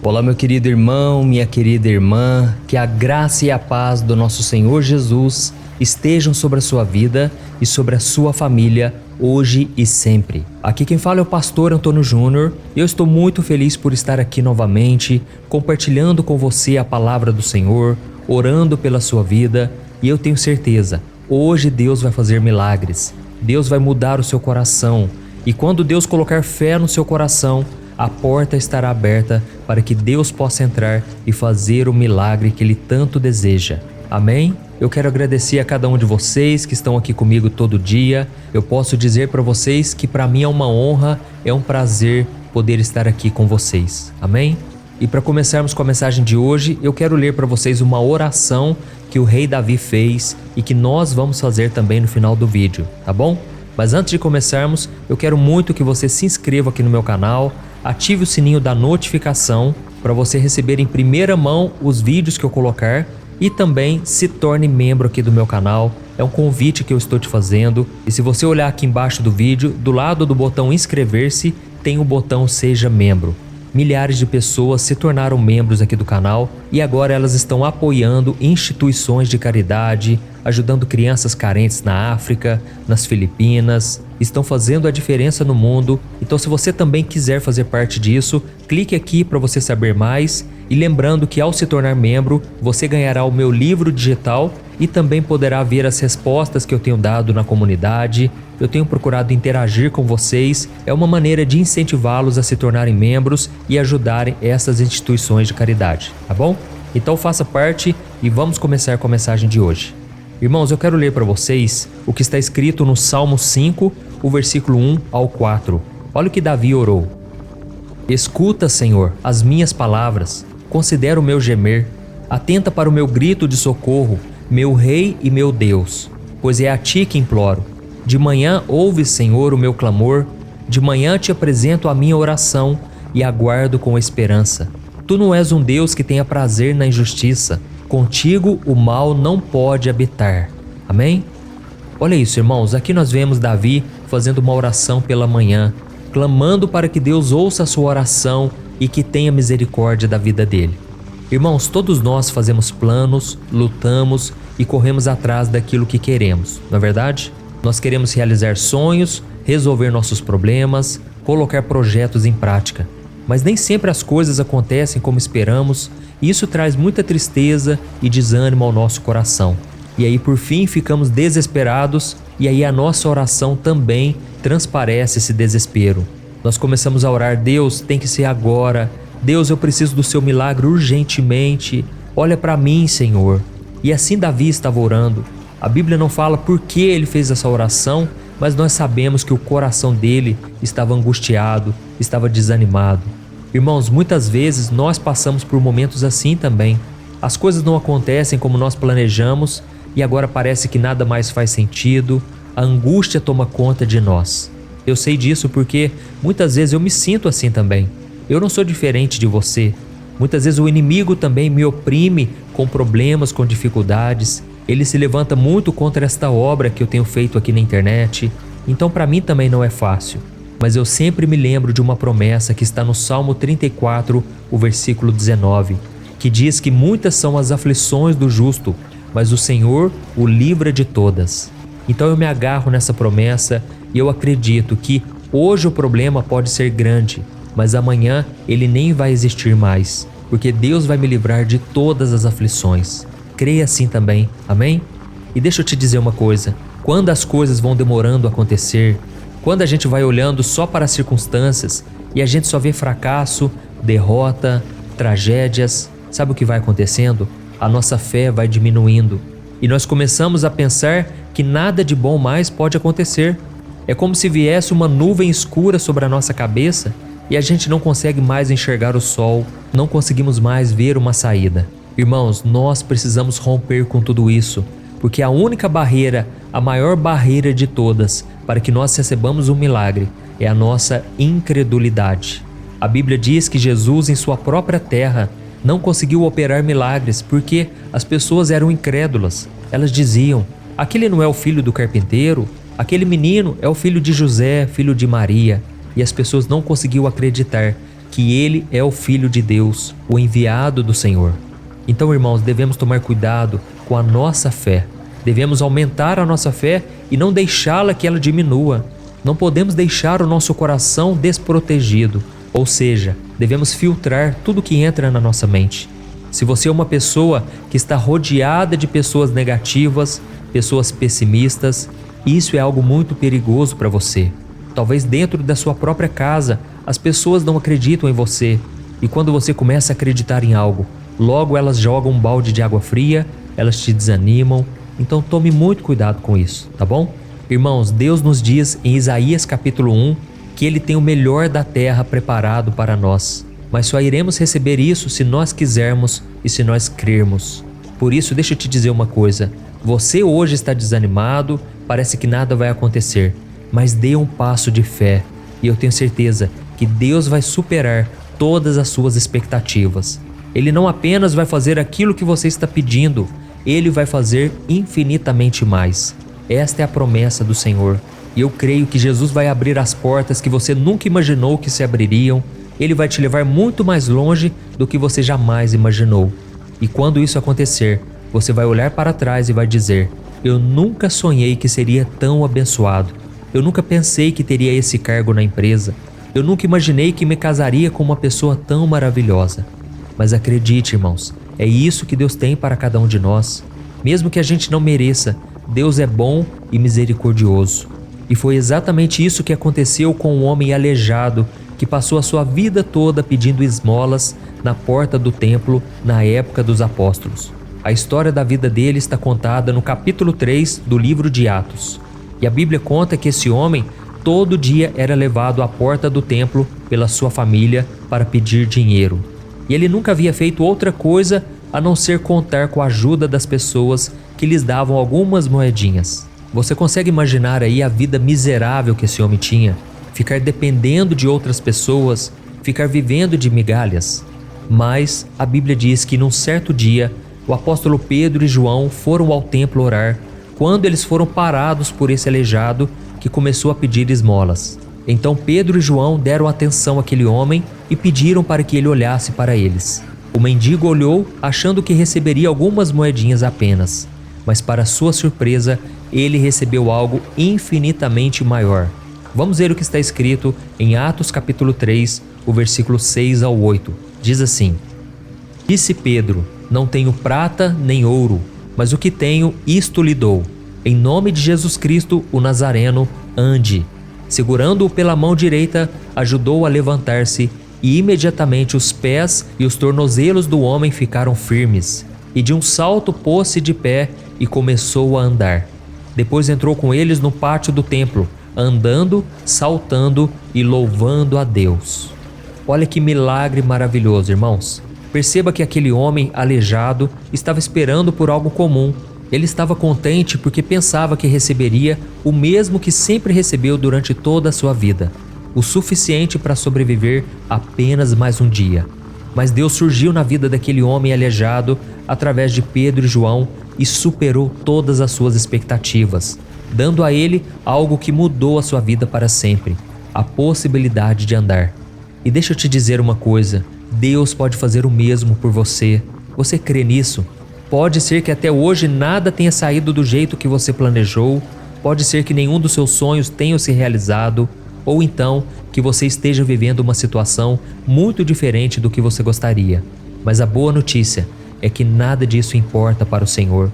Olá, meu querido irmão, minha querida irmã, que a graça e a paz do nosso Senhor Jesus estejam sobre a sua vida e sobre a sua família, hoje e sempre. Aqui quem fala é o pastor Antônio Júnior e eu estou muito feliz por estar aqui novamente, compartilhando com você a palavra do Senhor, orando pela sua vida, e eu tenho certeza, hoje Deus vai fazer milagres, Deus vai mudar o seu coração, e quando Deus colocar fé no seu coração, a porta estará aberta para que Deus possa entrar e fazer o milagre que Ele tanto deseja. Amém? Eu quero agradecer a cada um de vocês que estão aqui comigo todo dia. Eu posso dizer para vocês que para mim é uma honra, é um prazer poder estar aqui com vocês. Amém? E para começarmos com a mensagem de hoje, eu quero ler para vocês uma oração que o rei Davi fez e que nós vamos fazer também no final do vídeo, tá bom? Mas antes de começarmos, eu quero muito que você se inscreva aqui no meu canal, ative o sininho da notificação para você receber em primeira mão os vídeos que eu colocar e também se torne membro aqui do meu canal. É um convite que eu estou te fazendo, e se você olhar aqui embaixo do vídeo, do lado do botão inscrever-se, tem o botão seja membro. Milhares de pessoas se tornaram membros aqui do canal e agora elas estão apoiando instituições de caridade, ajudando crianças carentes na África, nas Filipinas, estão fazendo a diferença no mundo. Então, se você também quiser fazer parte disso, clique aqui para você saber mais, e lembrando que ao se tornar membro, você ganhará o meu livro digital e também poderá ver as respostas que eu tenho dado na comunidade. Eu tenho procurado interagir com vocês, é uma maneira de incentivá-los a se tornarem membros e ajudarem essas instituições de caridade, tá bom? Então faça parte e vamos começar com a mensagem de hoje. Irmãos, eu quero ler para vocês o que está escrito no Salmo 5, o versículo 1 ao 4. Olha o que Davi orou. Escuta, Senhor, as minhas palavras, considera o meu gemer, atenta para o meu grito de socorro, meu Rei e meu Deus, pois é a Ti que imploro. De manhã ouve, Senhor, o meu clamor, de manhã te apresento a minha oração e aguardo com esperança. Tu não és um Deus que tenha prazer na injustiça, contigo o mal não pode habitar. Amém? Olha isso, irmãos, aqui nós vemos Davi fazendo uma oração pela manhã, clamando para que Deus ouça a sua oração e que tenha misericórdia da vida dele. Irmãos, todos nós fazemos planos, lutamos e corremos atrás daquilo que queremos, não é verdade? Nós queremos realizar sonhos, resolver nossos problemas, colocar projetos em prática. Mas nem sempre as coisas acontecem como esperamos, e isso traz muita tristeza e desânimo ao nosso coração. E aí por fim ficamos desesperados, e aí a nossa oração também transparece esse desespero. Nós começamos a orar: Deus, tem que ser agora. Deus, eu preciso do seu milagre urgentemente. Olha para mim, Senhor. E assim Davi estava orando. A Bíblia não fala por que ele fez essa oração, mas nós sabemos que o coração dele estava angustiado, estava desanimado. Irmãos, muitas vezes nós passamos por momentos assim também. As coisas não acontecem como nós planejamos e agora parece que nada mais faz sentido. A angústia toma conta de nós. Eu sei disso porque muitas vezes eu me sinto assim também. Eu não sou diferente de você. Muitas vezes o inimigo também me oprime com problemas, com dificuldades. Ele se levanta muito contra esta obra que eu tenho feito aqui na internet. Então para mim também não é fácil. Mas eu sempre me lembro de uma promessa que está no Salmo 34, o versículo 19, que diz que muitas são as aflições do justo, mas o Senhor o livra de todas. Então eu me agarro nessa promessa e eu acredito que hoje o problema pode ser grande, mas amanhã ele nem vai existir mais, porque Deus vai me livrar de todas as aflições. Creia assim também, amém? E deixa eu te dizer uma coisa, quando as coisas vão demorando a acontecer, quando a gente vai olhando só para as circunstâncias e a gente só vê fracasso, derrota, tragédias, sabe o que vai acontecendo? A nossa fé vai diminuindo e nós começamos a pensar que nada de bom mais pode acontecer. É como se viesse uma nuvem escura sobre a nossa cabeça e a gente não consegue mais enxergar o sol, não conseguimos mais ver uma saída. Irmãos, nós precisamos romper com tudo isso, porque a única barreira, a maior barreira de todas, para que nós recebamos um milagre, é a nossa incredulidade. A Bíblia diz que Jesus, em sua própria terra, não conseguiu operar milagres porque as pessoas eram incrédulas. Elas diziam: aquele não é o filho do carpinteiro? Aquele menino é o filho de José, filho de Maria. E as pessoas não conseguiam acreditar que ele é o Filho de Deus, o enviado do Senhor. Então, irmãos, devemos tomar cuidado com a nossa fé. Devemos aumentar a nossa fé e não deixá-la que ela diminua. Não podemos deixar o nosso coração desprotegido, ou seja, devemos filtrar tudo que entra na nossa mente. Se você é uma pessoa que está rodeada de pessoas negativas, pessoas pessimistas, isso é algo muito perigoso para você. Talvez dentro da sua própria casa, as pessoas não acreditam em você, e quando você começa a acreditar em algo, logo elas jogam um balde de água fria, elas te desanimam. Então tome muito cuidado com isso, tá bom? Irmãos, Deus nos diz em Isaías capítulo 1 que Ele tem o melhor da terra preparado para nós, mas só iremos receber isso se nós quisermos e se nós crermos. Por isso, deixa eu te dizer uma coisa: você hoje está desanimado, parece que nada vai acontecer, mas dê um passo de fé e eu tenho certeza que Deus vai superar todas as suas expectativas. Ele não apenas vai fazer aquilo que você está pedindo, Ele vai fazer infinitamente mais. Esta é a promessa do Senhor. E eu creio que Jesus vai abrir as portas que você nunca imaginou que se abririam. Ele vai te levar muito mais longe do que você jamais imaginou. E quando isso acontecer, você vai olhar para trás e vai dizer: eu nunca sonhei que seria tão abençoado. Eu nunca pensei que teria esse cargo na empresa. Eu nunca imaginei que me casaria com uma pessoa tão maravilhosa. Mas acredite, irmãos, é isso que Deus tem para cada um de nós. Mesmo que a gente não mereça, Deus é bom e misericordioso. E foi exatamente isso que aconteceu com um homem aleijado que passou a sua vida toda pedindo esmolas na porta do templo na época dos apóstolos. A história da vida dele está contada no capítulo 3 do livro de Atos. E a Bíblia conta que esse homem todo dia era levado à porta do templo pela sua família para pedir dinheiro. E ele nunca havia feito outra coisa a não ser contar com a ajuda das pessoas que lhes davam algumas moedinhas. Você consegue imaginar aí a vida miserável que esse homem tinha? Ficar dependendo de outras pessoas, ficar vivendo de migalhas. Mas a Bíblia diz que num certo dia, o apóstolo Pedro e João foram ao templo orar, quando eles foram parados por esse aleijado que começou a pedir esmolas. Então Pedro e João deram atenção àquele homem e pediram para que ele olhasse para eles. O mendigo olhou, achando que receberia algumas moedinhas apenas, mas para sua surpresa, ele recebeu algo infinitamente maior. Vamos ver o que está escrito em Atos capítulo 3, o versículo 6 ao 8. Diz assim: Disse Pedro: Não tenho prata nem ouro, mas o que tenho, isto lhe dou. Em nome de Jesus Cristo, o Nazareno, ande. Segurando-o pela mão direita, ajudou-o a levantar-se, e imediatamente os pés e os tornozelos do homem ficaram firmes. E de um salto pôs-se de pé e começou a andar. Depois entrou com eles no pátio do templo, andando, saltando e louvando a Deus. Olha que milagre maravilhoso, irmãos. Perceba que aquele homem aleijado estava esperando por algo comum. Ele estava contente porque pensava que receberia o mesmo que sempre recebeu durante toda a sua vida, o suficiente para sobreviver apenas mais um dia. Mas Deus surgiu na vida daquele homem aleijado através de Pedro e João e superou todas as suas expectativas, dando a ele algo que mudou a sua vida para sempre: a possibilidade de andar. E deixa eu te dizer uma coisa: Deus pode fazer o mesmo por você. Você crê nisso? Pode ser que até hoje nada tenha saído do jeito que você planejou, pode ser que nenhum dos seus sonhos tenha se realizado, ou então que você esteja vivendo uma situação muito diferente do que você gostaria. Mas a boa notícia é que nada disso importa para o Senhor.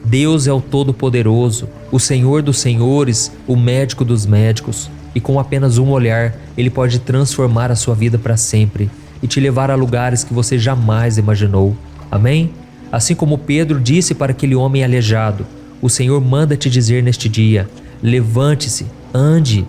Deus é o Todo-Poderoso, o Senhor dos Senhores, o Médico dos Médicos, e com apenas um olhar, Ele pode transformar a sua vida para sempre e te levar a lugares que você jamais imaginou. Amém? Assim como Pedro disse para aquele homem aleijado, o Senhor manda te dizer neste dia: levante-se, ande.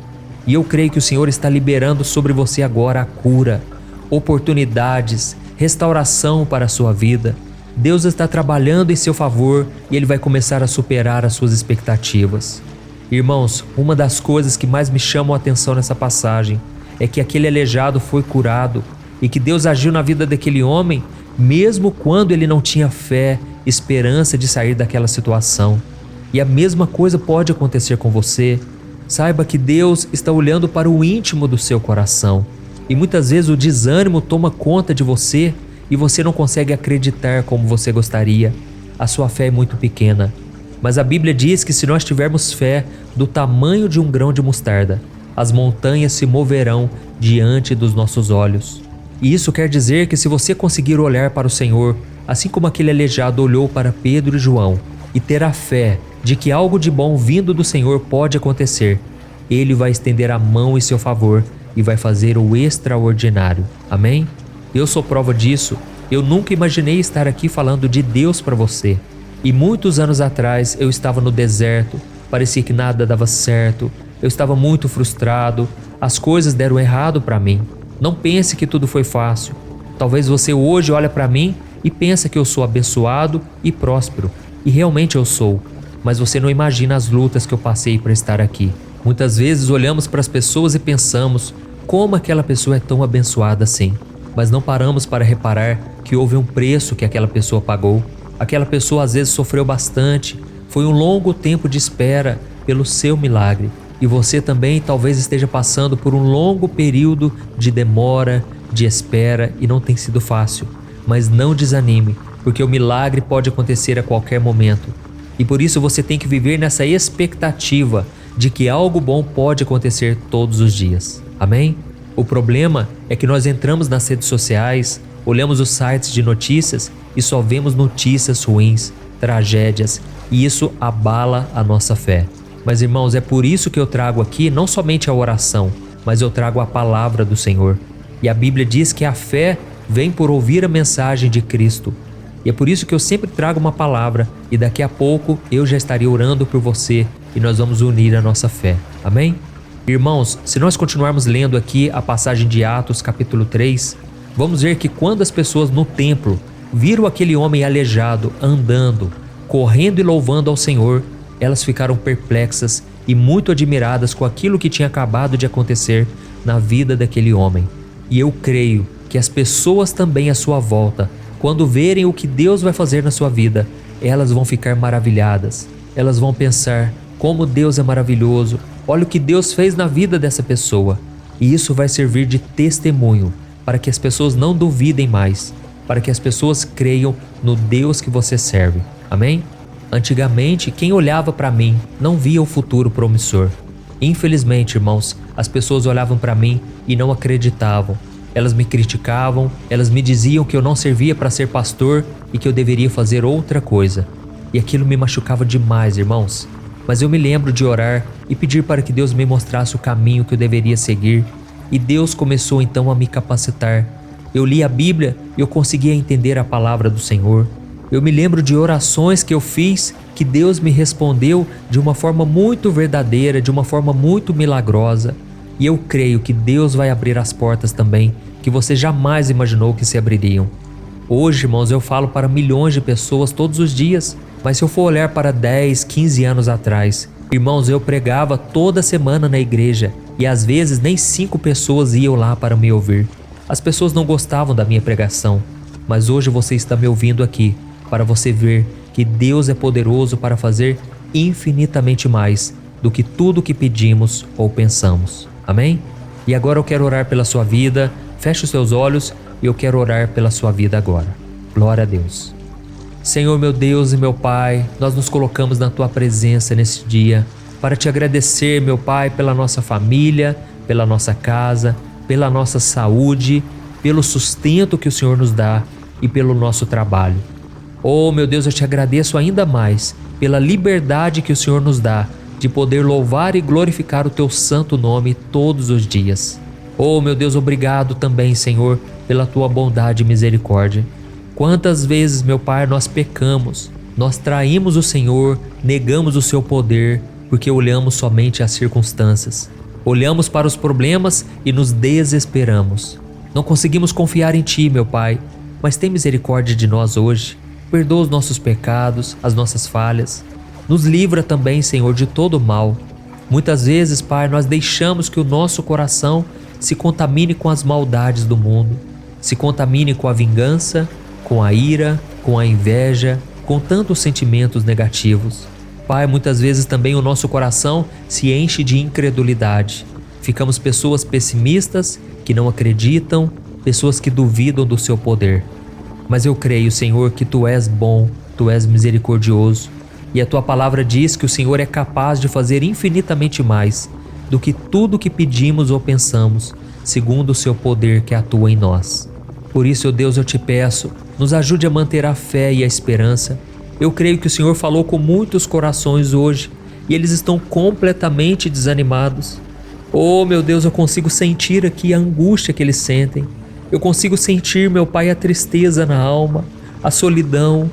E eu creio que o Senhor está liberando sobre você agora a cura, oportunidades, restauração para a sua vida. Deus está trabalhando em seu favor e Ele vai começar a superar as suas expectativas. Irmãos, uma das coisas que mais me chamam a atenção nessa passagem é que aquele aleijado foi curado e que Deus agiu na vida daquele homem mesmo quando ele não tinha fé, esperança de sair daquela situação. E a mesma coisa pode acontecer com você. Saiba que Deus está olhando para o íntimo do seu coração. E muitas vezes o desânimo toma conta de você e você não consegue acreditar como você gostaria. A sua fé é muito pequena. Mas a Bíblia diz que se nós tivermos fé do tamanho de um grão de mostarda, as montanhas se moverão diante dos nossos olhos. E isso quer dizer que se você conseguir olhar para o Senhor, assim como aquele aleijado olhou para Pedro e João, e ter a fé de que algo de bom vindo do Senhor pode acontecer, Ele vai estender a mão em seu favor e vai fazer o extraordinário. Amém? Eu sou prova disso. Eu nunca imaginei estar aqui falando de Deus para você. E muitos anos atrás eu estava no deserto, parecia que nada dava certo, eu estava muito frustrado, as coisas deram errado para mim. Não pense que tudo foi fácil. Talvez você hoje olhe para mim e pensa que eu sou abençoado e próspero, e realmente eu sou, mas você não imagina as lutas que eu passei para estar aqui. Muitas vezes olhamos para as pessoas e pensamos como aquela pessoa é tão abençoada assim, mas não paramos para reparar que houve um preço que aquela pessoa pagou. Aquela pessoa às vezes sofreu bastante, foi um longo tempo de espera pelo seu milagre. E você também talvez esteja passando por um longo período de demora, de espera e não tem sido fácil. Mas não desanime, porque o milagre pode acontecer a qualquer momento. E por isso você tem que viver nessa expectativa de que algo bom pode acontecer todos os dias. Amém? O problema é que nós entramos nas redes sociais, olhamos os sites de notícias e só vemos notícias ruins, tragédias, e isso abala a nossa fé. Mas irmãos, é por isso que eu trago aqui não somente a oração, mas eu trago a palavra do Senhor. E a Bíblia diz que a fé vem por ouvir a mensagem de Cristo. E é por isso que eu sempre trago uma palavra e daqui a pouco eu já estarei orando por você e nós vamos unir a nossa fé. Amém? Irmãos, se nós continuarmos lendo aqui a passagem de Atos capítulo 3, vamos ver que quando as pessoas no templo viram aquele homem aleijado andando, correndo e louvando ao Senhor, elas ficaram perplexas e muito admiradas com aquilo que tinha acabado de acontecer na vida daquele homem. E eu creio que as pessoas também à sua volta, quando verem o que Deus vai fazer na sua vida, elas vão ficar maravilhadas. Elas vão pensar como Deus é maravilhoso, olha o que Deus fez na vida dessa pessoa. E isso vai servir de testemunho para que as pessoas não duvidem mais, para que as pessoas creiam no Deus que você serve. Amém? Antigamente, quem olhava para mim não via o futuro promissor. Infelizmente, irmãos, as pessoas olhavam para mim e não acreditavam. Elas me criticavam, elas me diziam que eu não servia para ser pastor e que eu deveria fazer outra coisa. E aquilo me machucava demais, irmãos. Mas eu me lembro de orar e pedir para que Deus me mostrasse o caminho que eu deveria seguir. E Deus começou então a me capacitar. Eu li a Bíblia e eu conseguia entender a palavra do Senhor. Eu me lembro de orações que eu fiz que Deus me respondeu de uma forma muito verdadeira, de uma forma muito milagrosa. E eu creio que Deus vai abrir as portas também, que você jamais imaginou que se abririam. Hoje, irmãos, eu falo para milhões de pessoas todos os dias, mas se eu for olhar para 10, 15 anos atrás, irmãos, eu pregava toda semana na igreja e às vezes nem 5 pessoas iam lá para me ouvir. As pessoas não gostavam da minha pregação, mas hoje você está me ouvindo aqui para você ver que Deus é poderoso para fazer infinitamente mais do que tudo que pedimos ou pensamos. Amém? E agora eu quero orar pela sua vida. Feche os seus olhos e eu quero orar pela sua vida agora. Glória a Deus. Senhor, meu Deus e meu Pai, nós nos colocamos na Tua presença nesse dia para Te agradecer, meu Pai, pela nossa família, pela nossa casa, pela nossa saúde, pelo sustento que o Senhor nos dá e pelo nosso trabalho. Oh, meu Deus, eu Te agradeço ainda mais pela liberdade que o Senhor nos dá de poder louvar e glorificar o Teu santo nome todos os dias. Oh, meu Deus, obrigado também, Senhor, pela Tua bondade e misericórdia. Quantas vezes, meu Pai, nós pecamos, nós traímos o Senhor, negamos o Seu poder, porque olhamos somente as circunstâncias. Olhamos para os problemas e nos desesperamos. Não conseguimos confiar em Ti, meu Pai, mas tem misericórdia de nós hoje. Perdoa os nossos pecados, as nossas falhas. Nos livra também, Senhor, de todo o mal. Muitas vezes, Pai, nós deixamos que o nosso coração se contamine com as maldades do mundo, se contamine com a vingança, com a ira, com a inveja, com tantos sentimentos negativos. Pai, muitas vezes também o nosso coração se enche de incredulidade. ficamos pessoas pessimistas, que não acreditam, pessoas que duvidam do seu poder. Mas eu creio, Senhor, que Tu és bom, Tu és misericordioso, e a Tua palavra diz que o Senhor é capaz de fazer infinitamente mais do que tudo que pedimos ou pensamos, segundo o Seu poder que atua em nós. Por isso, ó Deus, eu Te peço, nos ajude a manter a fé e a esperança. Eu creio que o Senhor falou com muitos corações hoje e eles estão completamente desanimados. Oh, meu Deus, eu consigo sentir aqui a angústia que eles sentem. Eu consigo sentir, meu Pai, a tristeza na alma, a solidão.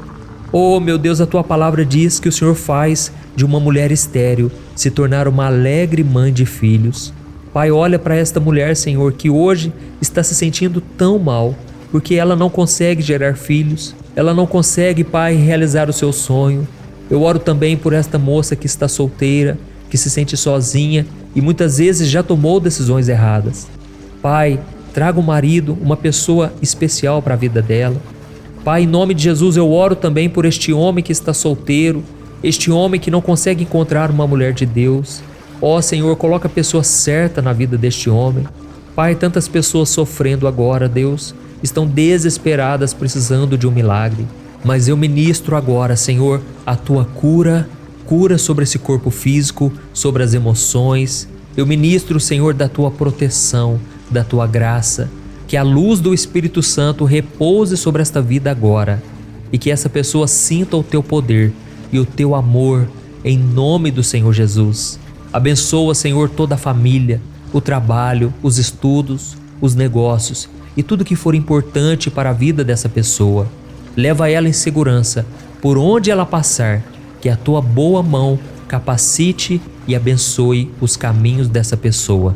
Oh, meu Deus, a Tua palavra diz que o Senhor faz de uma mulher estéril se tornar uma alegre mãe de filhos. Pai, olha para esta mulher, Senhor, que hoje está se sentindo tão mal, porque ela não consegue gerar filhos, ela não consegue, Pai, realizar o seu sonho. Eu oro também por esta moça que está solteira, que se sente sozinha e muitas vezes já tomou decisões erradas. Pai, traga um marido, uma pessoa especial para a vida dela. Pai, em nome de Jesus, eu oro também por este homem que está solteiro, este homem que não consegue encontrar uma mulher de Deus. Ó Senhor, coloca a pessoa certa na vida deste homem. Pai, tantas pessoas sofrendo agora, Deus, estão desesperadas precisando de um milagre. Mas eu ministro agora, Senhor, a Tua cura sobre esse corpo físico, sobre as emoções. Eu ministro, Senhor, da Tua proteção, da Tua graça. Que a luz do Espírito Santo repouse sobre esta vida agora e que essa pessoa sinta o Teu poder e o Teu amor em nome do Senhor Jesus. Abençoa, Senhor, toda a família, o trabalho, os estudos, os negócios e tudo que for importante para a vida dessa pessoa. Leva ela em segurança por onde ela passar, que a Tua boa mão capacite e abençoe os caminhos dessa pessoa.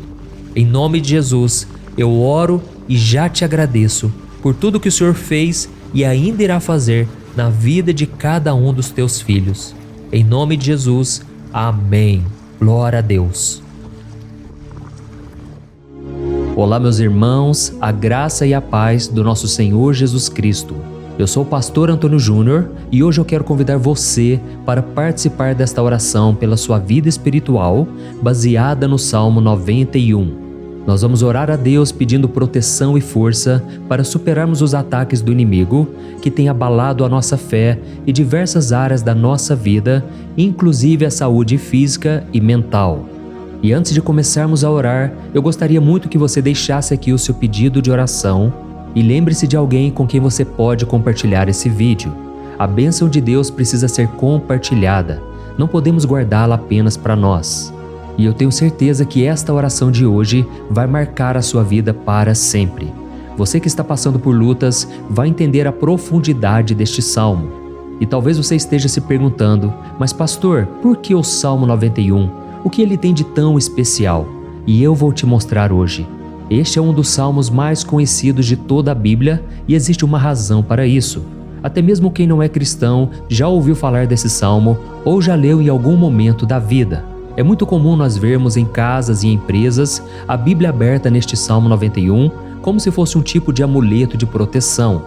Em nome de Jesus, eu oro e já Te agradeço por tudo que o Senhor fez e ainda irá fazer na vida de cada um dos Teus filhos. Em nome de Jesus, amém. Glória a Deus. Olá, meus irmãos, a graça e a paz do nosso Senhor Jesus Cristo. Eu sou o pastor Antônio Júnior e hoje eu quero convidar você para participar desta oração pela sua vida espiritual, baseada no Salmo 91. Nós vamos orar a Deus pedindo proteção e força para superarmos os ataques do inimigo que tem abalado a nossa fé e diversas áreas da nossa vida, inclusive a saúde física e mental. E antes de começarmos a orar, eu gostaria muito que você deixasse aqui o seu pedido de oração e lembre-se de alguém com quem você pode compartilhar esse vídeo. A bênção de Deus precisa ser compartilhada, não podemos guardá-la apenas para nós. E eu tenho certeza que esta oração de hoje vai marcar a sua vida para sempre. Você que está passando por lutas vai entender a profundidade deste salmo. E talvez você esteja se perguntando, mas pastor, por que o Salmo 91? O que ele tem de tão especial? E eu vou te mostrar hoje. Este é um dos salmos mais conhecidos de toda a Bíblia e existe uma razão para isso. Até mesmo quem não é cristão já ouviu falar desse salmo ou já leu em algum momento da vida. É muito comum nós vermos em casas e empresas a Bíblia aberta neste Salmo 91 como se fosse um tipo de amuleto de proteção.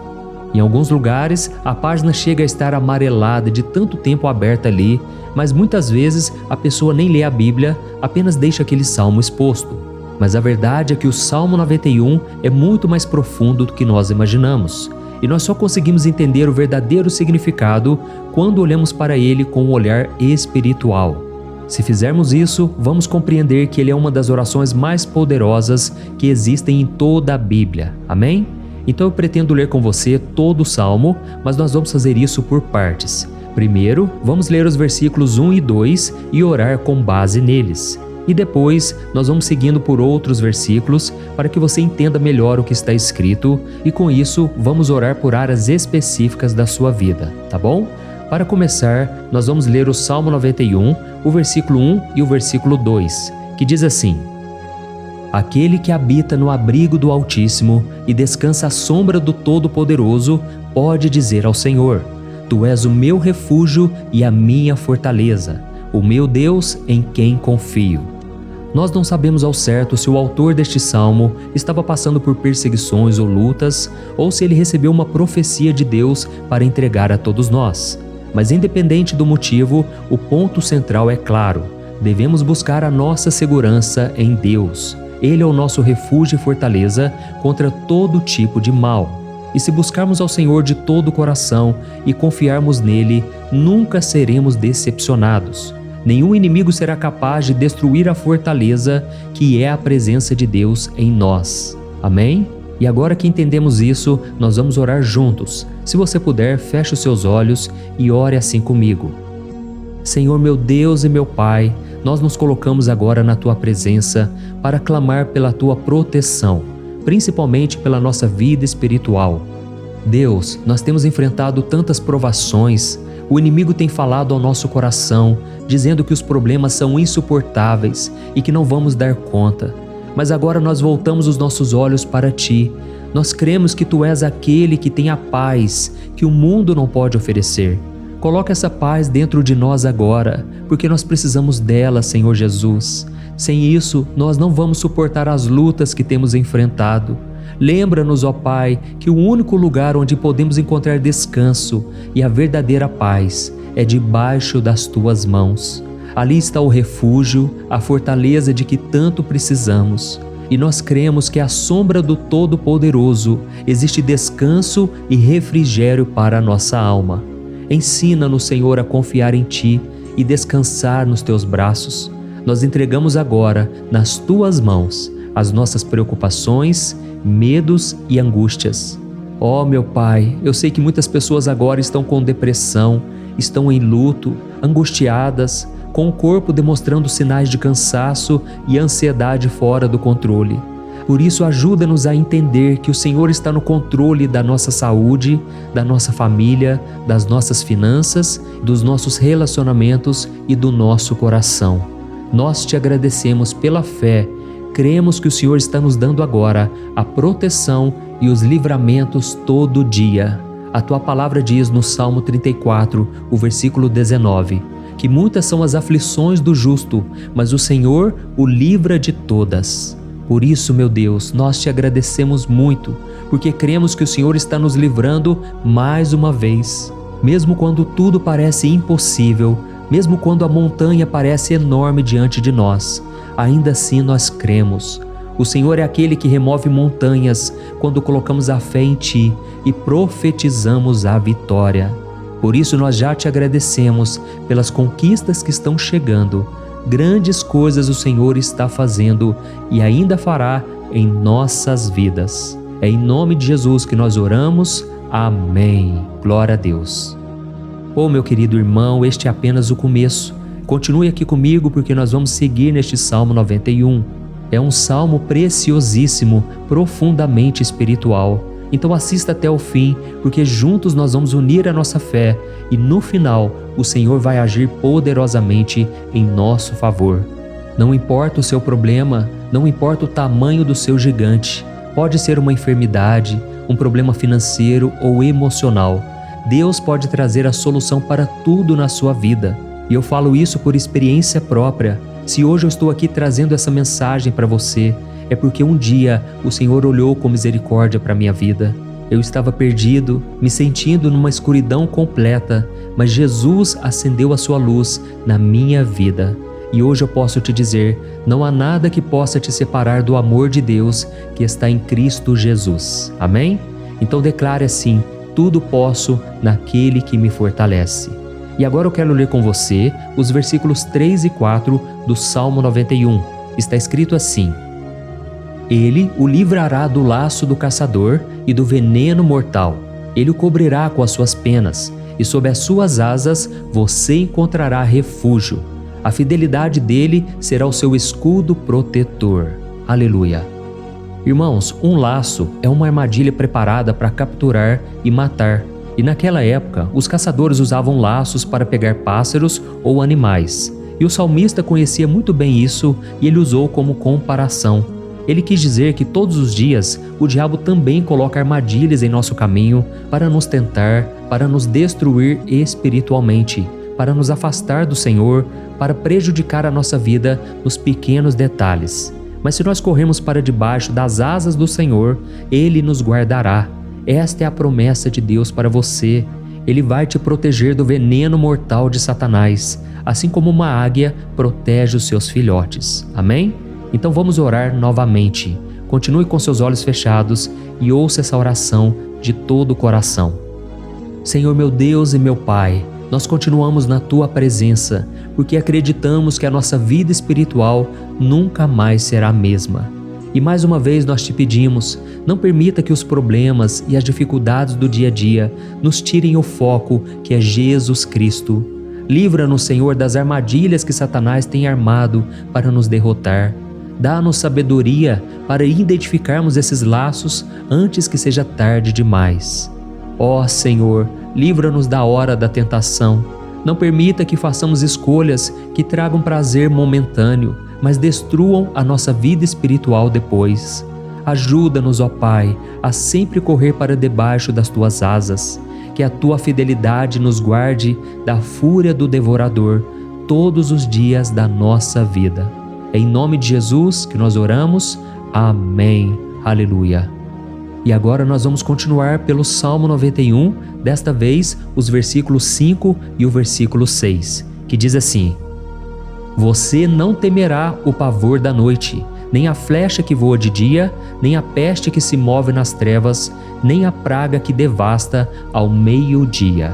Em alguns lugares, a página chega a estar amarelada de tanto tempo aberta ali, mas muitas vezes a pessoa nem lê a Bíblia, apenas deixa aquele salmo exposto. Mas a verdade é que o Salmo 91 é muito mais profundo do que nós imaginamos. E nós só conseguimos entender o verdadeiro significado quando olhamos para ele com um olhar espiritual. Se fizermos isso, vamos compreender que ele é uma das orações mais poderosas que existem em toda a Bíblia. Amém? Então eu pretendo ler com você todo o Salmo, mas nós vamos fazer isso por partes. Primeiro, vamos ler os versículos 1 e 2 e orar com base neles. E depois, nós vamos seguindo por outros versículos para que você entenda melhor o que está escrito e com isso, vamos orar por áreas específicas da sua vida, tá bom? Para começar, nós vamos ler o Salmo 91, o versículo 1 e o versículo 2, que diz assim: Aquele que habita no abrigo do Altíssimo e descansa à sombra do Todo-Poderoso pode dizer ao Senhor: Tu és o meu refúgio e a minha fortaleza, o meu Deus em quem confio. Nós não sabemos ao certo se o autor deste salmo estava passando por perseguições ou lutas, ou se ele recebeu uma profecia de Deus para entregar a todos nós. Mas independente do motivo, o ponto central é claro: devemos buscar a nossa segurança em Deus. Ele é o nosso refúgio e fortaleza contra todo tipo de mal. E se buscarmos ao Senhor de todo o coração e confiarmos nele, nunca seremos decepcionados. Nenhum inimigo será capaz de destruir a fortaleza que é a presença de Deus em nós. Amém? E agora que entendemos isso, nós vamos orar juntos. Se você puder, feche os seus olhos e ore assim comigo. Senhor meu Deus e meu Pai, nós nos colocamos agora na Tua presença para clamar pela Tua proteção, principalmente pela nossa vida espiritual. Deus, nós temos enfrentado tantas provações, o inimigo tem falado ao nosso coração, dizendo que os problemas são insuportáveis e que não vamos dar conta. Mas agora nós voltamos os nossos olhos para Ti. Nós cremos que Tu és aquele que tem a paz que o mundo não pode oferecer. Coloca essa paz dentro de nós agora, porque nós precisamos dela, Senhor Jesus. Sem isso, nós não vamos suportar as lutas que temos enfrentado. Lembra-nos, ó Pai, que o único lugar onde podemos encontrar descanso e a verdadeira paz é debaixo das Tuas mãos. Ali está o refúgio, a fortaleza de que tanto precisamos. E nós cremos que à sombra do Todo-Poderoso existe descanso e refrigério para a nossa alma. Ensina-nos, Senhor, a confiar em Ti e descansar nos Teus braços. Nós entregamos agora, nas Tuas mãos, as nossas preocupações, medos e angústias. Ó meu Pai, eu sei que muitas pessoas agora estão com depressão, estão em luto, angustiadas, com o corpo demonstrando sinais de cansaço e ansiedade fora do controle. Por isso, ajuda-nos a entender que o Senhor está no controle da nossa saúde, da nossa família, das nossas finanças, dos nossos relacionamentos e do nosso coração. Nós Te agradecemos pela fé. Cremos que o Senhor está nos dando agora a proteção e os livramentos todo dia. A Tua palavra diz no Salmo 34, o versículo 19, que muitas são as aflições do justo, mas o Senhor o livra de todas. Por isso, meu Deus, nós Te agradecemos muito, porque cremos que o Senhor está nos livrando mais uma vez. Mesmo quando tudo parece impossível, mesmo quando a montanha parece enorme diante de nós, ainda assim nós cremos. O Senhor é aquele que remove montanhas quando colocamos a fé em Ti e profetizamos a vitória. Por isso nós já Te agradecemos pelas conquistas que estão chegando. Grandes coisas o Senhor está fazendo e ainda fará em nossas vidas. É em nome de Jesus que nós oramos. Amém. Glória a Deus. Oh, meu querido irmão, este é apenas o começo. Continue aqui comigo porque nós vamos seguir neste Salmo 91. É um salmo preciosíssimo, profundamente espiritual. Então assista até o fim, porque juntos nós vamos unir a nossa fé e no final o Senhor vai agir poderosamente em nosso favor. Não importa o seu problema, não importa o tamanho do seu gigante, pode ser uma enfermidade, um problema financeiro ou emocional. Deus pode trazer a solução para tudo na sua vida. E eu falo isso por experiência própria. Se hoje eu estou aqui trazendo essa mensagem para você, é porque um dia o Senhor olhou com misericórdia para a minha vida. Eu estava perdido, me sentindo numa escuridão completa, mas Jesus acendeu a sua luz na minha vida. E hoje eu posso te dizer, não há nada que possa te separar do amor de Deus que está em Cristo Jesus. Amém? Então declare assim, tudo posso naquele que me fortalece. E agora eu quero ler com você os versículos 3 e 4 do Salmo 91. Está escrito assim: Ele o livrará do laço do caçador e do veneno mortal. Ele o cobrirá com as suas penas, e sob as suas asas você encontrará refúgio. A fidelidade dele será o seu escudo protetor. Aleluia. Irmãos, um laço é uma armadilha preparada para capturar e matar. E naquela época, os caçadores usavam laços para pegar pássaros ou animais. E o salmista conhecia muito bem isso e ele usou como comparação. Ele quis dizer que todos os dias o diabo também coloca armadilhas em nosso caminho para nos tentar, para nos destruir espiritualmente, para nos afastar do Senhor, para prejudicar a nossa vida nos pequenos detalhes. Mas se nós corremos para debaixo das asas do Senhor, Ele nos guardará. Esta é a promessa de Deus para você. Ele vai te proteger do veneno mortal de Satanás, assim como uma águia protege os seus filhotes. Amém? Então vamos orar novamente. Continue com seus olhos fechados e ouça essa oração de todo o coração. Senhor meu Deus e meu Pai, nós continuamos na Tua presença, porque acreditamos que a nossa vida espiritual nunca mais será a mesma. E mais uma vez nós te pedimos, não permita que os problemas e as dificuldades do dia a dia nos tirem o foco que é Jesus Cristo. Livra-nos, Senhor, das armadilhas que Satanás tem armado para nos derrotar. Dá-nos sabedoria para identificarmos esses laços antes que seja tarde demais. Ó Senhor, livra-nos da hora da tentação. Não permita que façamos escolhas que tragam prazer momentâneo, mas destruam a nossa vida espiritual depois. Ajuda-nos, ó Pai, a sempre correr para debaixo das Tuas asas. Que a Tua fidelidade nos guarde da fúria do devorador todos os dias da nossa vida. É em nome de Jesus que nós oramos. Amém. Aleluia. E agora nós vamos continuar pelo Salmo 91, desta vez os versículos 5 e o versículo 6, que diz assim: Você não temerá o pavor da noite, nem a flecha que voa de dia, nem a peste que se move nas trevas, nem a praga que devasta ao meio-dia.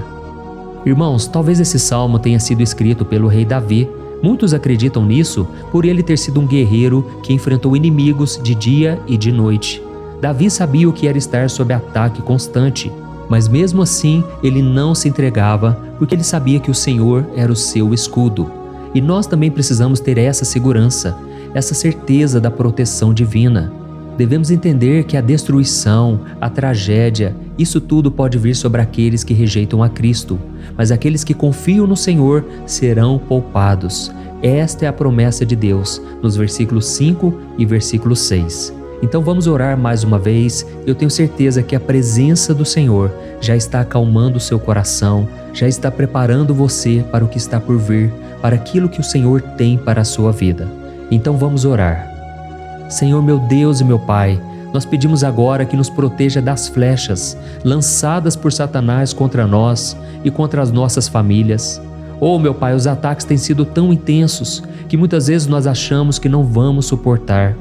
Irmãos, talvez esse salmo tenha sido escrito pelo rei Davi. Muitos acreditam nisso por ele ter sido um guerreiro que enfrentou inimigos de dia e de noite. Davi sabia o que era estar sob ataque constante, mas mesmo assim ele não se entregava porque ele sabia que o Senhor era o seu escudo. E nós também precisamos ter essa segurança, essa certeza da proteção divina. Devemos entender que a destruição, a tragédia, isso tudo pode vir sobre aqueles que rejeitam a Cristo, mas aqueles que confiam no Senhor serão poupados. Esta é a promessa de Deus, nos versículos 5 e versículo 6. Então vamos orar mais uma vez. Eu tenho certeza que a presença do Senhor já está acalmando o seu coração, já está preparando você para o que está por vir, para aquilo que o Senhor tem para a sua vida. Então vamos orar. Senhor meu Deus e meu Pai, nós pedimos agora que nos proteja das flechas lançadas por Satanás contra nós e contra as nossas famílias. Oh meu Pai, os ataques têm sido tão intensos que muitas vezes nós achamos que não vamos suportar.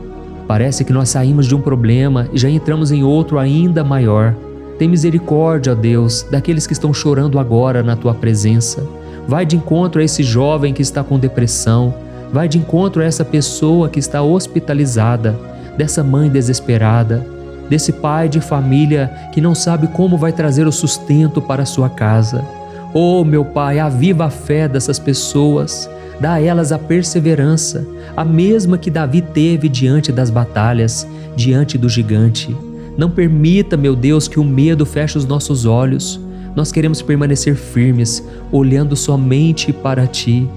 Parece que nós saímos de um problema e já entramos em outro ainda maior. Tem misericórdia, ó Deus, daqueles que estão chorando agora na Tua presença. Vai de encontro a esse jovem que está com depressão. Vai de encontro a essa pessoa que está hospitalizada, dessa mãe desesperada, desse pai de família que não sabe como vai trazer o sustento para a sua casa. Oh, meu Pai, aviva a fé dessas pessoas, dá a elas a perseverança, a mesma que Davi teve diante das batalhas, diante do gigante. Não permita, meu Deus, que o medo feche os nossos olhos. Nós queremos permanecer firmes, olhando somente para Ti.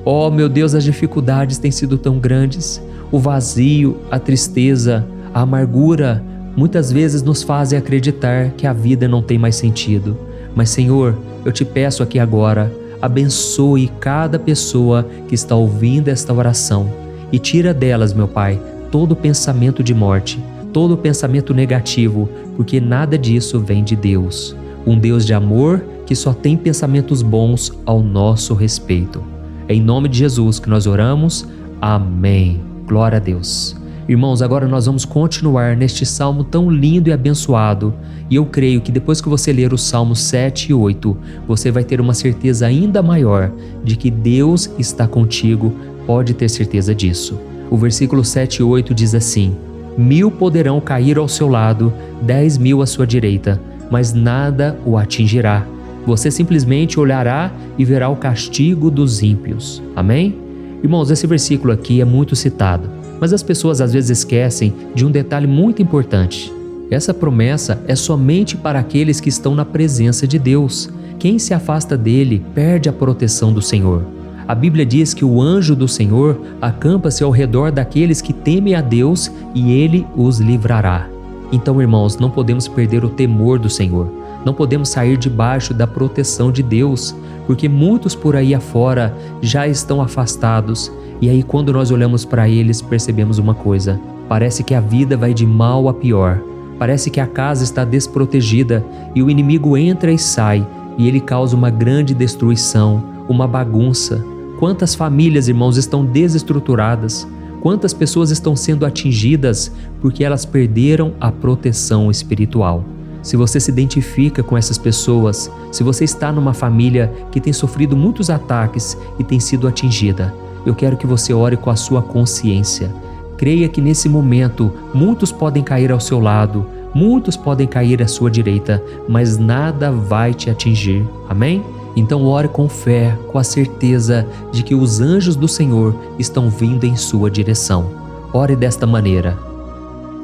Oh, meu Deus, as dificuldades têm sido tão grandes. O vazio, a tristeza, a amargura, muitas vezes nos fazem acreditar que a vida não tem mais sentido. Mas, Senhor, eu te peço aqui agora, abençoe cada pessoa que está ouvindo esta oração e tira delas, meu Pai, todo pensamento de morte, todo pensamento negativo, porque nada disso vem de Deus. Um Deus de amor que só tem pensamentos bons ao nosso respeito. É em nome de Jesus que nós oramos. Amém. Glória a Deus. Irmãos, agora nós vamos continuar neste salmo tão lindo e abençoado. E eu creio que depois que você ler os salmos 7 e 8, você vai ter uma certeza ainda maior de que Deus está contigo. Pode ter certeza disso. O versículo 7 e 8 diz assim: 1000 poderão cair ao seu lado, 10.000 à sua direita, mas nada o atingirá. Você simplesmente olhará e verá o castigo dos ímpios. Amém? Irmãos, esse versículo aqui é muito citado, mas as pessoas às vezes esquecem de um detalhe muito importante. Essa promessa é somente para aqueles que estão na presença de Deus. Quem se afasta dele perde a proteção do Senhor. A Bíblia diz que o anjo do Senhor acampa-se ao redor daqueles que temem a Deus e ele os livrará. Então, irmãos, não podemos perder o temor do Senhor. Não podemos sair debaixo da proteção de Deus, porque muitos por aí afora já estão afastados. E aí, quando nós olhamos para eles, percebemos uma coisa: parece que a vida vai de mal a pior. Parece que a casa está desprotegida e o inimigo entra e sai, e ele causa uma grande destruição, uma bagunça. Quantas famílias, irmãos, estão desestruturadas? Quantas pessoas estão sendo atingidas porque elas perderam a proteção espiritual? Se você se identifica com essas pessoas, se você está numa família que tem sofrido muitos ataques e tem sido atingida, eu quero que você ore com a sua consciência. Creia que nesse momento muitos podem cair ao seu lado, muitos podem cair à sua direita, mas nada vai te atingir. Amém? Então ore com fé, com a certeza de que os anjos do Senhor estão vindo em sua direção. Ore desta maneira.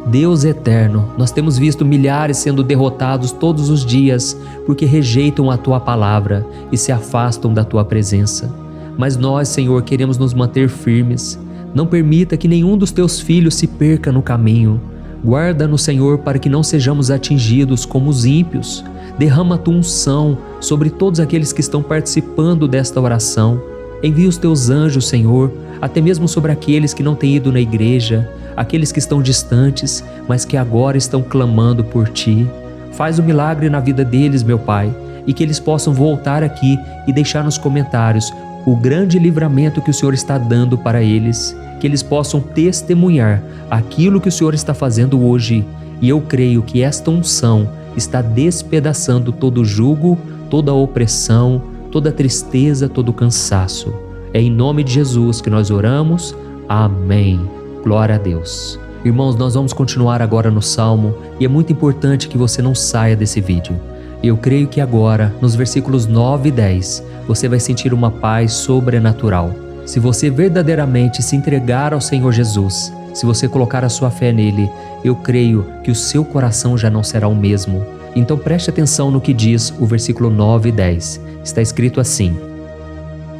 Deus eterno, nós temos visto milhares sendo derrotados todos os dias porque rejeitam a Tua palavra e se afastam da Tua presença. Mas nós, Senhor, queremos nos manter firmes. Não permita que nenhum dos Teus filhos se perca no caminho. Guarda-nos, Senhor, para que não sejamos atingidos como os ímpios. Derrama a Tua unção sobre todos aqueles que estão participando desta oração. Envia os Teus anjos, Senhor, até mesmo sobre aqueles que não têm ido na igreja, aqueles que estão distantes, mas que agora estão clamando por Ti. Faz um milagre na vida deles, meu Pai, e que eles possam voltar aqui e deixar nos comentários o grande livramento que o Senhor está dando para eles, que eles possam testemunhar aquilo que o Senhor está fazendo hoje. E eu creio que esta unção está despedaçando todo jugo, toda opressão, toda tristeza, todo cansaço. É em nome de Jesus que nós oramos. Amém. Glória a Deus. Irmãos, nós vamos continuar agora no Salmo e é muito importante que você não saia desse vídeo. Eu creio que agora, nos versículos 9 e 10, você vai sentir uma paz sobrenatural. Se você verdadeiramente se entregar ao Senhor Jesus, se você colocar a sua fé nele, eu creio que o seu coração já não será o mesmo. Então preste atenção no que diz o versículo 9 e 10. Está escrito assim: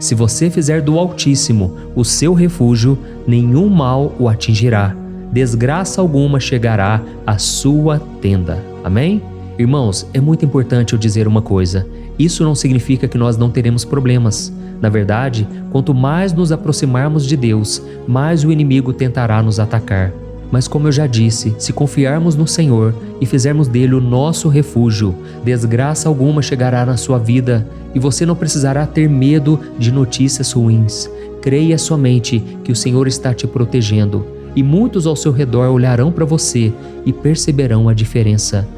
Se você fizer do Altíssimo o seu refúgio, nenhum mal o atingirá, desgraça alguma chegará à sua tenda. Amém? Irmãos, é muito importante eu dizer uma coisa. Isso não significa que nós não teremos problemas. Na verdade, quanto mais nos aproximarmos de Deus, mais o inimigo tentará nos atacar. Mas como eu já disse, se confiarmos no Senhor e fizermos dele o nosso refúgio, desgraça alguma chegará na sua vida e você não precisará ter medo de notícias ruins. Creia somente que o Senhor está te protegendo e muitos ao seu redor olharão para você e perceberão a diferença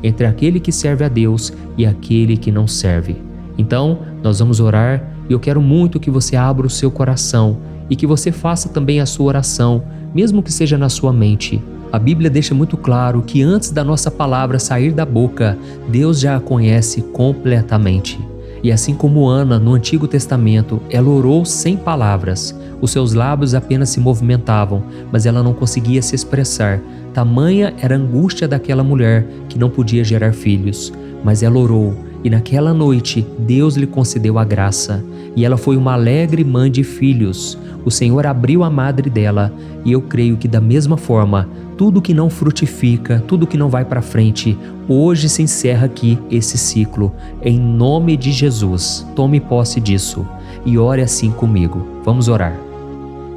entre aquele que serve a Deus e aquele que não serve. Então, nós vamos orar e eu quero muito que você abra o seu coração e que você faça também a sua oração, mesmo que seja na sua mente. A Bíblia deixa muito claro que antes da nossa palavra sair da boca, Deus já a conhece completamente. E assim como Ana, no Antigo Testamento, ela orou sem palavras. Os seus lábios apenas se movimentavam, mas ela não conseguia se expressar. Tamanha era a angústia daquela mulher que não podia gerar filhos. Mas ela orou, e naquela noite Deus lhe concedeu a graça. E ela foi uma alegre mãe de filhos. O Senhor abriu a madre dela, e eu creio que da mesma forma, tudo que não frutifica, tudo que não vai para frente, hoje se encerra aqui esse ciclo. Em nome de Jesus, tome posse disso e ore assim comigo. Vamos orar.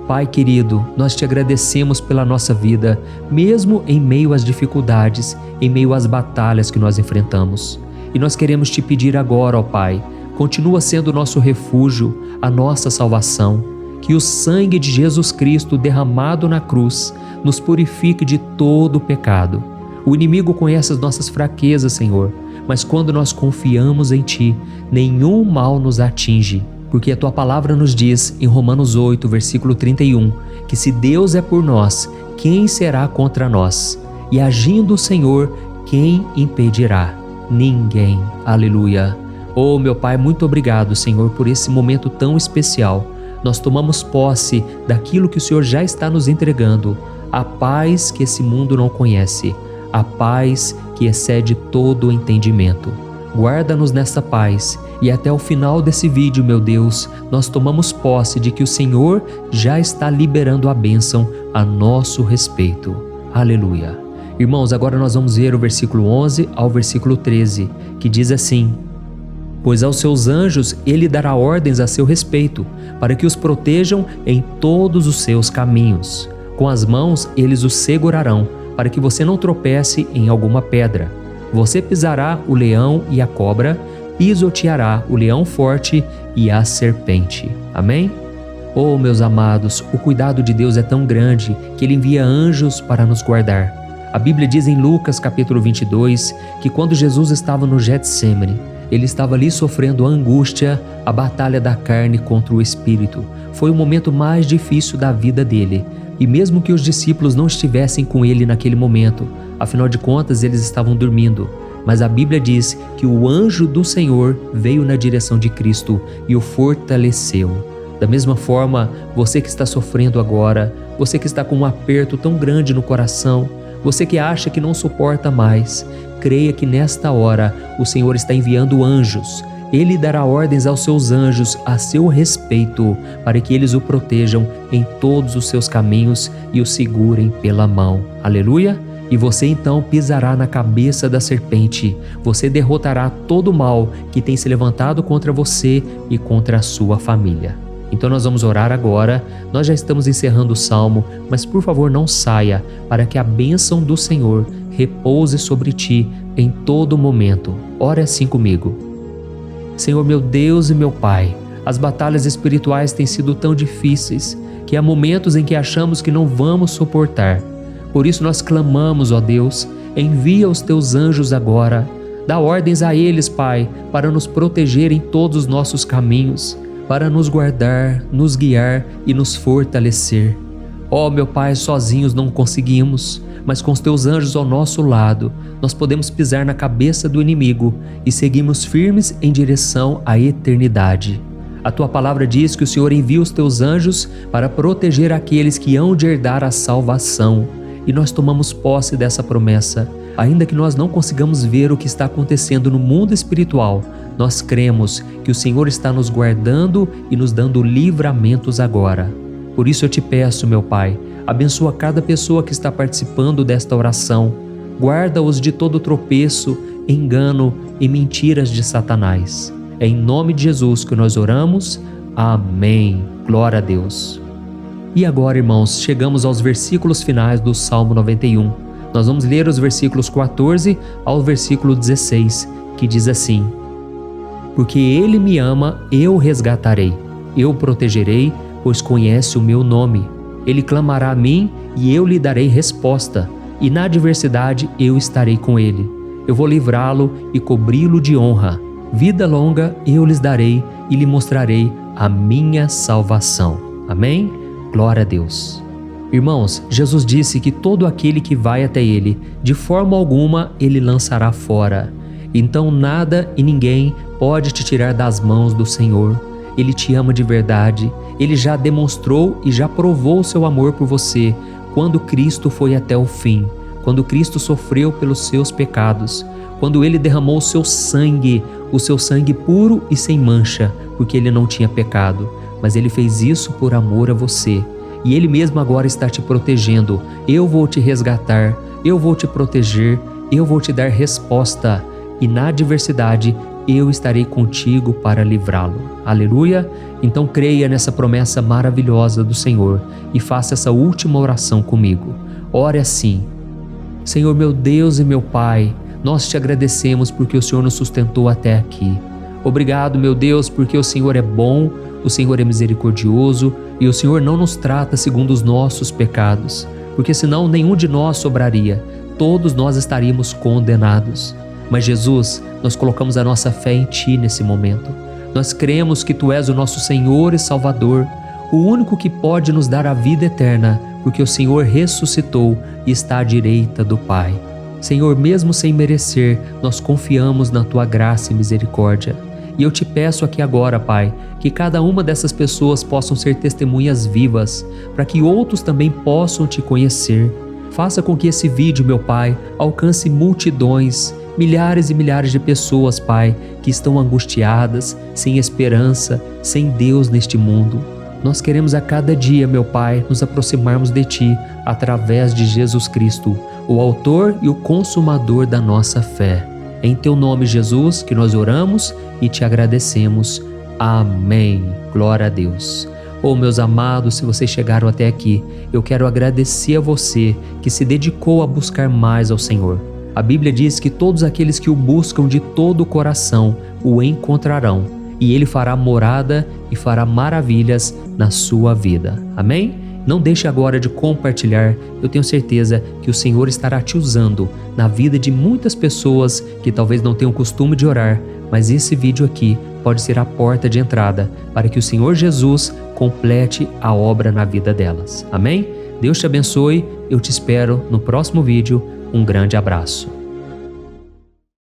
Pai querido, nós te agradecemos pela nossa vida, mesmo em meio às dificuldades, em meio às batalhas que nós enfrentamos. E nós queremos te pedir agora, ó Pai, continua sendo o nosso refúgio, a nossa salvação. Que o sangue de Jesus Cristo derramado na cruz nos purifique de todo o pecado. O inimigo conhece as nossas fraquezas, Senhor, mas quando nós confiamos em Ti, nenhum mal nos atinge, porque a Tua palavra nos diz em Romanos 8, versículo 31, que se Deus é por nós, quem será contra nós? E agindo o Senhor, quem impedirá? Ninguém. Aleluia. Oh, meu Pai, muito obrigado, Senhor, por esse momento tão especial. Nós tomamos posse daquilo que o Senhor já está nos entregando, a paz que esse mundo não conhece, a paz que excede todo o entendimento. Guarda-nos nessa paz e até o final desse vídeo, meu Deus, nós tomamos posse de que o Senhor já está liberando a bênção a nosso respeito. Aleluia. Irmãos, agora nós vamos ver o versículo 11 ao versículo 13, que diz assim: Pois aos seus anjos ele dará ordens a seu respeito, para que os protejam em todos os seus caminhos. Com as mãos eles os segurarão, para que você não tropece em alguma pedra. Você pisará o leão e a cobra, pisoteará o leão forte e a serpente. Amém? Oh, meus amados, o cuidado de Deus é tão grande que Ele envia anjos para nos guardar. A Bíblia diz em Lucas capítulo 22 que quando Jesus estava no Getsêmani, Ele estava ali sofrendo a angústia, a batalha da carne contra o espírito. Foi o momento mais difícil da vida dele. E mesmo que os discípulos não estivessem com ele naquele momento, afinal de contas eles estavam dormindo, mas a Bíblia diz que o anjo do Senhor veio na direção de Cristo e o fortaleceu. Da mesma forma, você que está sofrendo agora, você que está com um aperto tão grande no coração, você que acha que não suporta mais, creia que nesta hora o Senhor está enviando anjos. Ele dará ordens aos seus anjos a seu respeito, para que eles o protejam em todos os seus caminhos e o segurem pela mão. Aleluia! E você então pisará na cabeça da serpente. Você derrotará todo o mal que tem se levantado contra você e contra a sua família. Então nós vamos orar agora. Nós já estamos encerrando o salmo, mas por favor não saia, para que a bênção do Senhor repouse sobre ti em todo momento. Ore assim comigo. Senhor meu Deus e meu Pai, as batalhas espirituais têm sido tão difíceis que há momentos em que achamos que não vamos suportar. Por isso nós clamamos, ó Deus, envia os teus anjos agora. Dá ordens a eles, Pai, para nos proteger em todos os nossos caminhos, para nos guardar, nos guiar e nos fortalecer. Ó meu Pai, sozinhos não conseguimos, mas com os teus anjos ao nosso lado, nós podemos pisar na cabeça do inimigo e seguirmos firmes em direção à eternidade. A tua palavra diz que o Senhor envia os teus anjos para proteger aqueles que hão de herdar a salvação. E nós tomamos posse dessa promessa. Ainda que nós não consigamos ver o que está acontecendo no mundo espiritual, nós cremos que o Senhor está nos guardando e nos dando livramentos agora. Por isso eu te peço, meu Pai, abençoa cada pessoa que está participando desta oração. Guarda-os de todo tropeço, engano e mentiras de Satanás. É em nome de Jesus que nós oramos. Amém. Glória a Deus. E agora, irmãos, chegamos aos versículos finais do Salmo 91. Nós vamos ler os versículos 14 ao versículo 16, que diz assim: Porque Ele me ama, eu o resgatarei, eu o protegerei, pois conhece o meu nome. Ele clamará a mim e eu lhe darei resposta, e na adversidade eu estarei com ele. Eu vou livrá-lo e cobri-lo de honra. Vida longa eu lhes darei e lhe mostrarei a minha salvação. Amém? Glória a Deus. Irmãos, Jesus disse que todo aquele que vai até ele, de forma alguma ele lançará fora. Então nada e ninguém pode te tirar das mãos do Senhor. Ele te ama de verdade. Ele já demonstrou e já provou o seu amor por você quando Cristo foi até o fim, quando Cristo sofreu pelos seus pecados, quando Ele derramou o seu sangue puro e sem mancha, porque Ele não tinha pecado, mas Ele fez isso por amor a você. E Ele mesmo agora está te protegendo. Eu vou te resgatar, eu vou te proteger, eu vou te dar resposta, e na adversidade eu estarei contigo para livrá-lo. Aleluia! Então creia nessa promessa maravilhosa do Senhor e faça essa última oração comigo. Ore assim: Senhor meu Deus e meu Pai, nós te agradecemos porque o Senhor nos sustentou até aqui. Obrigado, meu Deus, porque o Senhor é bom, o Senhor é misericordioso e o Senhor não nos trata segundo os nossos pecados, porque senão nenhum de nós sobraria, todos nós estaríamos condenados. Mas Jesus, nós colocamos a nossa fé em Ti nesse momento. Nós cremos que Tu és o nosso Senhor e Salvador, o único que pode nos dar a vida eterna, porque o Senhor ressuscitou e está à direita do Pai. Senhor, mesmo sem merecer, nós confiamos na Tua graça e misericórdia. E eu te peço aqui agora, Pai, que cada uma dessas pessoas possam ser testemunhas vivas, para que outros também possam Te conhecer. Faça com que esse vídeo, meu Pai, alcance multidões, milhares e milhares de pessoas, Pai, que estão angustiadas, sem esperança, sem Deus neste mundo. Nós queremos a cada dia, meu Pai, nos aproximarmos de Ti através de Jesus Cristo, o autor e o consumador da nossa fé. É em Teu nome, Jesus, que nós oramos e Te agradecemos. Amém. Glória a Deus. Oh, meus amados, se vocês chegaram até aqui, eu quero agradecer a você que se dedicou a buscar mais ao Senhor. A Bíblia diz que todos aqueles que o buscam de todo o coração o encontrarão. e Ele fará morada e fará maravilhas na sua vida. Amém? Não deixe agora de compartilhar, eu tenho certeza que o Senhor estará te usando na vida de muitas pessoas que talvez não tenham costume de orar, mas esse vídeo aqui pode ser a porta de entrada para que o Senhor Jesus complete a obra na vida delas. Amém? Deus te abençoe, eu te espero no próximo vídeo. Um grande abraço.